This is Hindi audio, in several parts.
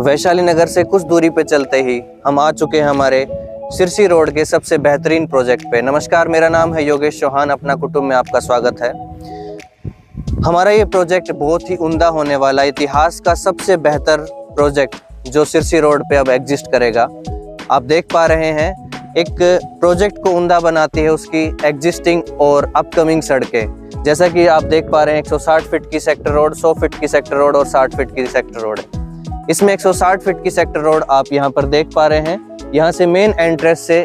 वैशाली नगर से कुछ दूरी पे चलते ही हम आ चुके हैं हमारे सिरसी रोड के सबसे बेहतरीन प्रोजेक्ट पे। नमस्कार, मेरा नाम है योगेश चौहान, अपना कुटुंब में आपका स्वागत है। हमारा ये प्रोजेक्ट बहुत ही उम्दा होने वाला, इतिहास का सबसे बेहतर प्रोजेक्ट जो सिरसी रोड पे अब एग्जिस्ट करेगा। आप देख पा रहे हैं, एक प्रोजेक्ट को उम्दा बनाती है उसकी एग्जिस्टिंग और अपकमिंग सड़कें। जैसा कि आप देख पा रहे हैं, 160 फीट की सेक्टर रोड, 100 फीट की सेक्टर रोड और 60 फीट की सेक्टर रोड है। इसमें 160 फीट की सेक्टर रोड आप यहाँ पर देख पा रहे हैं। यहाँ से मेन एंट्रेंस से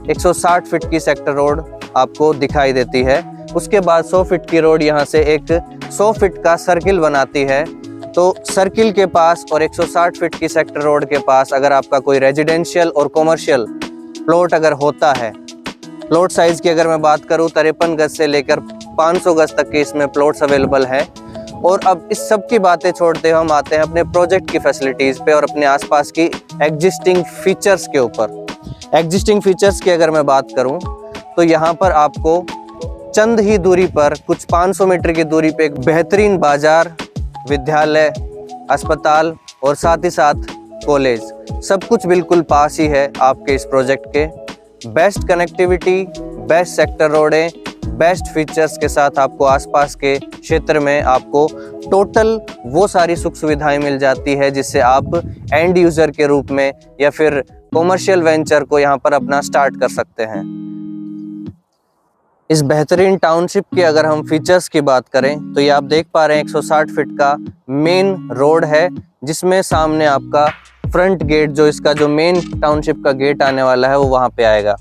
160 फीट की सेक्टर रोड आपको दिखाई देती है। उसके बाद 100 फीट की रोड यहाँ से एक 100 फीट का सर्किल बनाती है। तो सर्किल के पास और 160 फीट की सेक्टर रोड के पास अगर आपका कोई रेजिडेंशियल और कॉमर्शियल प्लॉट अगर होता है, प्लॉट साइज की अगर मैं बात करूँ 53 गज से लेकर 500 गज तक के इसमें प्लॉट्स अवेलेबल है। और अब इस सब की बातें छोड़ते हुए हम आते हैं अपने प्रोजेक्ट की फैसिलिटीज़ पे और अपने आसपास की एग्जिस्टिंग फीचर्स के ऊपर। एग्जिस्टिंग फीचर्स की अगर मैं बात करूं तो यहाँ पर आपको चंद ही दूरी पर, कुछ 500 मीटर की दूरी पे एक बेहतरीन बाजार, विद्यालय, अस्पताल और साथ ही साथ कॉलेज, सब कुछ बिल्कुल पास ही है आपके इस प्रोजेक्ट के। बेस्ट कनेक्टिविटी, बेस्ट सेक्टर रोडें, बेस्ट फीचर्स के साथ आपको आसपास के क्षेत्र में आपको टोटल वो सारी सुख सुविधाएं मिल जाती है जिससे आप एंड यूजर के रूप में या फिर कॉमर्शियल वेंचर को यहाँ पर अपना स्टार्ट कर सकते हैं। इस बेहतरीन टाउनशिप के अगर हम फीचर्स की बात करें तो ये आप देख पा रहे हैं 160 फीट का मेन रोड है, जिसमें सामने आपका फ्रंट गेट, जो इसका जो मेन टाउनशिप का गेट आने वाला है वो वहाँ पे आएगा।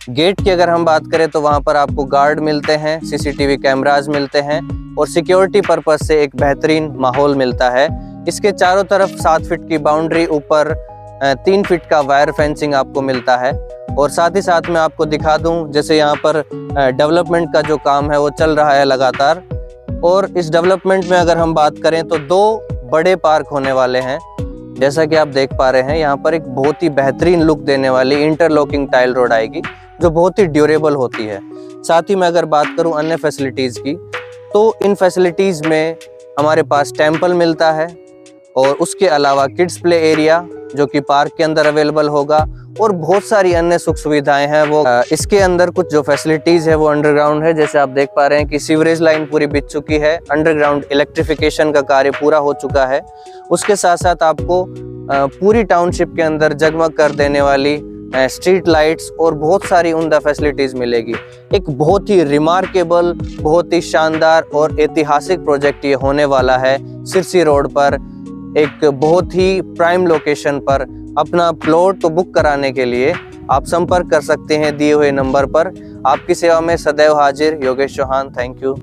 गेट की अगर हम बात करें तो वहाँ पर आपको गार्ड मिलते हैं, सीसीटीवी कैमराज मिलते हैं और सिक्योरिटी पर्पज से एक बेहतरीन माहौल मिलता है। इसके चारों तरफ 7 फीट की बाउंड्री, ऊपर 3 फीट का वायर फेंसिंग आपको मिलता है। और साथ ही साथ मैं आपको दिखा दूं, जैसे यहाँ पर डेवलपमेंट का जो काम है वो चल रहा है लगातार। और इस डेवलपमेंट में अगर हम बात करें तो 2 बड़े पार्क होने वाले हैं। जैसा कि आप देख पा रहे हैं, यहाँ पर एक बहुत ही बेहतरीन लुक देने वाली इंटरलॉकिंग टाइल रोड आएगी जो बहुत ही ड्यूरेबल होती है। साथ ही मैं अगर बात करूं अन्य फैसिलिटीज़ की तो इन फैसिलिटीज़ में हमारे पास टेम्पल मिलता है और उसके अलावा किड्स प्ले एरिया जो कि पार्क के अंदर अवेलेबल होगा और बहुत सारी अन्य सुख सुविधाएं हैं। वो इसके अंदर कुछ जो फैसिलिटीज़ है वो अंडरग्राउंड है। जैसे आप देख पा रहे हैं कि सीवरेज लाइन पूरी बिछ चुकी है, अंडरग्राउंड इलेक्ट्रिफिकेशन का कार्य पूरा हो चुका है। उसके साथ साथ आपको पूरी टाउनशिप के अंदर जगमग कर देने वाली स्ट्रीट लाइट्स और बहुत सारी उम्दा फैसिलिटीज़ मिलेगी। एक बहुत ही रिमार्केबल, बहुत ही शानदार और ऐतिहासिक प्रोजेक्ट ये होने वाला है। सिरसी रोड पर एक बहुत ही प्राइम लोकेशन पर अपना प्लॉट तो बुक कराने के लिए आप संपर्क कर सकते हैं दिए हुए नंबर पर। आपकी सेवा में सदैव हाजिर, योगेश चौहान। Thank you.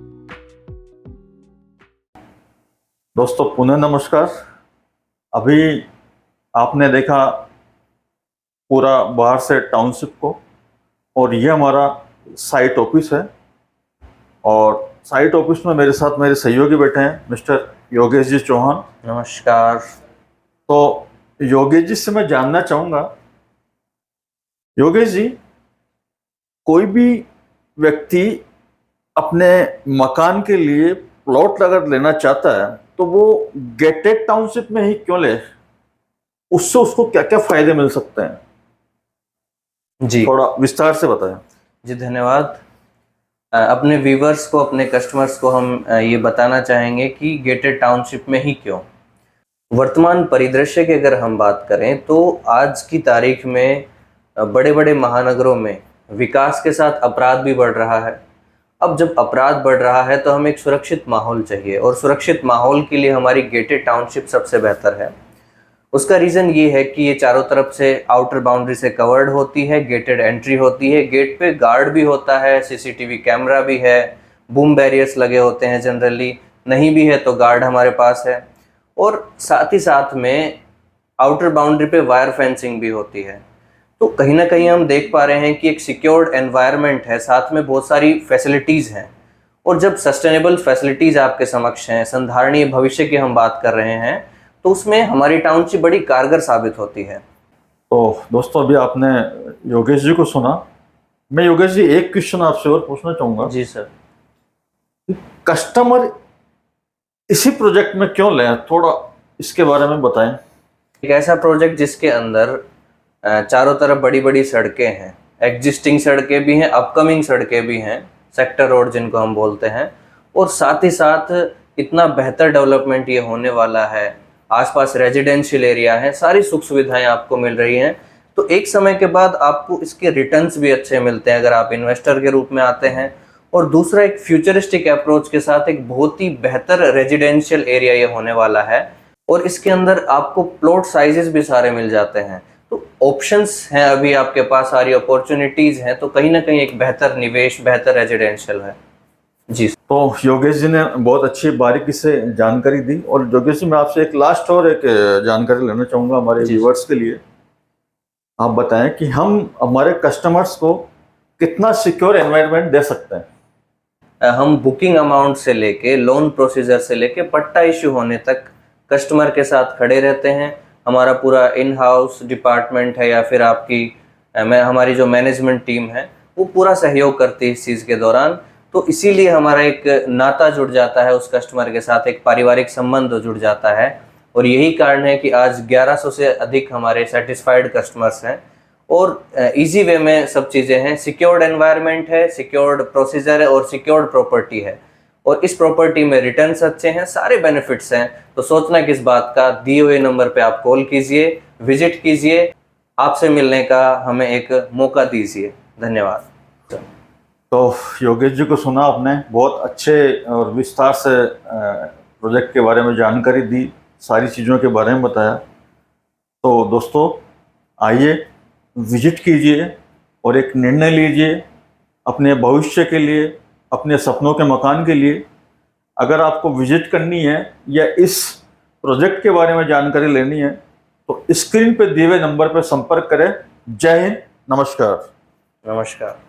दोस्तों पुनः नमस्कार। अभी आपने देखा पूरा बाहर से टाउनशिप को, और ये हमारा साइट ऑफिस है। और साइट ऑफिस में मेरे साथ मेरे सहयोगी बैठे हैं, मिस्टर योगेश जी चौहान। नमस्कार। तो योगेश जी से मैं जानना चाहूँगा, योगेश जी, कोई भी व्यक्ति अपने मकान के लिए प्लॉट अगर लेना चाहता है तो वो गेटेड टाउनशिप में ही क्यों ले? उससे उसको क्या क्या फायदे मिल सकते हैं जी, थोड़ा विस्तार से बताएं। जी धन्यवाद। अपने व्यूवर्स को, अपने कस्टमर्स को हम ये बताना चाहेंगे कि गेटेड टाउनशिप में ही क्यों। वर्तमान परिदृश्य की अगर हम बात करें तो आज की तारीख में बड़े बड़े महानगरों में विकास के साथ अपराध भी बढ़ रहा है। अब जब अपराध बढ़ रहा है तो हमें एक सुरक्षित माहौल चाहिए और सुरक्षित माहौल के लिए हमारी गेटेड टाउनशिप सबसे बेहतर है। उसका रीज़न ये है कि ये चारों तरफ से आउटर बाउंड्री से कवर्ड होती है, गेटेड एंट्री होती है, गेट पे गार्ड भी होता है, सीसीटीवी कैमरा भी है, बूम बैरियर्स लगे होते हैं, जनरली नहीं भी है तो गार्ड हमारे पास है। और साथ ही साथ में आउटर बाउंड्री पे वायर फेंसिंग भी होती है। तो कहीं ना कहीं हम देख पा रहे हैं कि एक सिक्योर्ड एनवायरनमेंट है, साथ में बहुत सारी फैसिलिटीज़ हैं। और जब सस्टेनेबल फैसिलिटीज़ आपके समक्ष हैं, संधारणीय भविष्य की हम बात कर रहे हैं, तो उसमें हमारी टाउनशिप बड़ी कारगर साबित होती है। तो दोस्तों अभी आपने योगेश जी को सुना। मैं योगेश जी एक क्वेश्चन आपसे और पूछना चाहूँगा। जी सर। कस्टमर इसी प्रोजेक्ट में क्यों लें, थोड़ा इसके बारे में बताएं। एक ऐसा प्रोजेक्ट जिसके अंदर चारों तरफ बड़ी बड़ी सड़कें हैं, एग्जिस्टिंग सड़कें भी हैं, अपकमिंग सड़कें भी हैं, सेक्टर रोड जिनको हम बोलते हैं, और साथ ही साथ इतना बेहतर डेवलपमेंट ये होने वाला है, आसपास रेजिडेंशियल एरिया है, सारी सुख सुविधाएं आपको मिल रही हैं। तो एक समय के बाद आपको इसके रिटर्न्स भी अच्छे मिलते हैं अगर आप इन्वेस्टर के रूप में आते हैं। और दूसरा, एक फ्यूचरिस्टिक अप्रोच के साथ एक बहुत ही बेहतर रेजिडेंशियल एरिया ये होने वाला है, और इसके अंदर आपको प्लॉट साइजेस भी सारे मिल जाते हैं। तो ऑप्शंस हैं अभी आपके पास, सारी अपॉर्चुनिटीज हैं, तो कहीं ना कहीं एक बेहतर निवेश, बेहतर रेजिडेंशियल है। जी। तो योगेश जी ने बहुत अच्छी बारीकी से जानकारी दी। और योगेश जी, मैं आपसे एक लास्ट और एक जानकारी लेना चाहूँगा हमारे व्यूअर्स के लिए। आप बताएं कि हम हमारे कस्टमर्स को कितना सिक्योर एनवायरनमेंट दे सकते हैं। हम बुकिंग अमाउंट से लेके, लोन प्रोसीजर से लेके, पट्टा इश्यू होने तक कस्टमर के साथ खड़े रहते हैं। हमारा पूरा इन हाउस डिपार्टमेंट है या फिर हमारी जो मैनेजमेंट टीम है वो पूरा सहयोग करती है इस चीज़ के दौरान। तो इसीलिए हमारा एक नाता जुड़ जाता है उस कस्टमर के साथ, एक पारिवारिक संबंध जुड़ जाता है। और यही कारण है कि आज 1100 से अधिक हमारे सेटिस्फाइड कस्टमर्स हैं, और इजी वे में सब चीज़ें हैं। सिक्योर्ड एनवायरनमेंट है, सिक्योर्ड प्रोसीजर है, और सिक्योर्ड प्रॉपर्टी है, और इस प्रॉपर्टी में रिटर्न्स अच्छे हैं, सारे बेनिफिट्स हैं। तो सोचना किस बात का, दिए हुए नंबर पे आप कॉल कीजिए, विजिट कीजिए, आपसे मिलने का हमें एक मौका दीजिए। धन्यवाद। तो योगेश जी को सुना आपने, बहुत अच्छे और विस्तार से प्रोजेक्ट के बारे में जानकारी दी, सारी चीज़ों के बारे में बताया। तो दोस्तों, आइए विजिट कीजिए और एक निर्णय लीजिए अपने भविष्य के लिए, अपने सपनों के मकान के लिए। अगर आपको विजिट करनी है या इस प्रोजेक्ट के बारे में जानकारी लेनी है तो स्क्रीन पर दिए हुए नंबर पर संपर्क करें। जय हिंद, नमस्कार। नमस्कार।